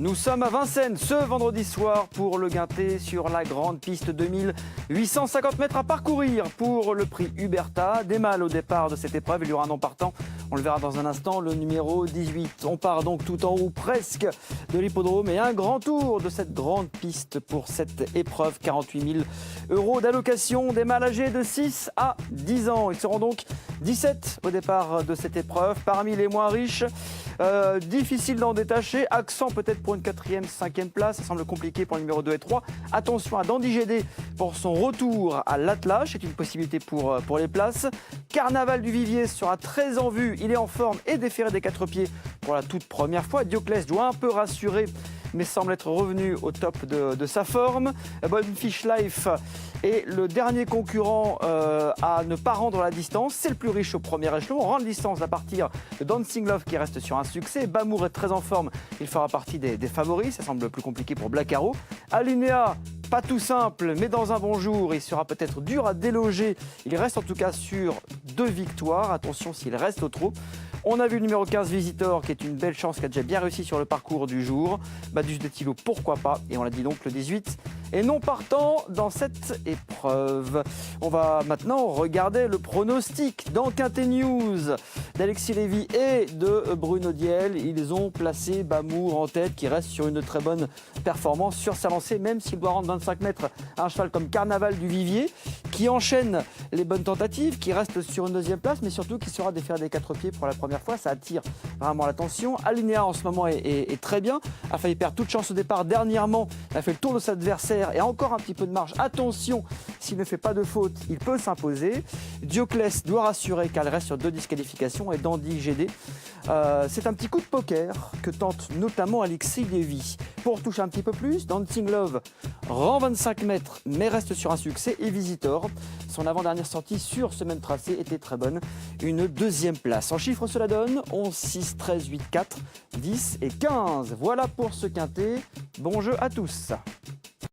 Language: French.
Nous sommes à Vincennes ce vendredi soir pour le Guinté sur la grande piste 2850 mètres à parcourir pour le prix Huberta. Des mâles au départ de cette épreuve, il y aura un nom partant. On le verra dans un instant, le numéro 18. On part donc tout en haut presque de l'hippodrome et un grand tour de cette grande piste pour cette épreuve. 48 000 € d'allocation, des mâles âgés de 6 à 10 ans. Ils seront donc 17 au départ de cette épreuve. Parmi les moins riches, difficile d'en détacher. Accent peut-être pour une 4e, 5e place. Ça semble compliqué pour le numéro 2 et 3. Attention à Dandy GD pour son retour à l'attelage. C'est une possibilité pour les places. Carnaval du Vivier sera très en vue. Il est en forme et déféré des 4 pieds pour la toute première fois. Dioclès doit un peu rassurer, mais semble être revenu au top de sa forme. Bonefish Life est le dernier concurrent à ne pas rendre la distance. C'est le plus riche au premier échelon. On rend la distance à partir de Dancing Love qui reste sur un succès. Bamour est très en forme. Il fera partie des favoris. Ça semble plus compliqué pour Black Arrow. Alinéa, pas tout simple, mais dans un bon jour, il sera peut-être dur à déloger. Il reste en tout cas sur 2 victoires. Attention s'il reste au trot. On a vu le numéro 15 Visitor qui est une belle chance, qui a déjà bien réussi sur le parcours du jour. Badus de Thilo, pourquoi pas. Et on l'a dit donc le 18 et non partant dans cette épreuve. On va maintenant regarder le pronostic dans Quintet News d'Alexis Lévy et de Bruno Diel. Ils ont placé Bamour en tête qui reste sur une très bonne performance sur sa lancée, même s'il doit rendre 25 mètres à un cheval comme Carnaval du Vivier qui enchaîne les bonnes tentatives, qui reste sur une 2e place, mais surtout qui sera déféré des 4 pieds pour la première fois. Ça attire vraiment l'attention. Alinéa en ce moment est très bien. A failli perdre toute chance au départ dernièrement. Il a fait le tour de son adversaire et a encore un petit peu de marge. Attention, s'il ne fait pas de faute, il peut s'imposer. Dioclès doit rassurer car il reste sur 2 disqualifications et Dandy GD. C'est un petit coup de poker que tente notamment Alexis Lévy. Pour toucher un petit peu plus, Dancing Love rend 25 mètres mais reste sur un succès. Et Visitor, son avant-dernière sortie sur ce même tracé était très bonne. Une 2e place. En chiffres, cela donne 11, 6, 13, 8, 4, 10 et 15. Voilà pour ce quintet. Bon jeu à tous.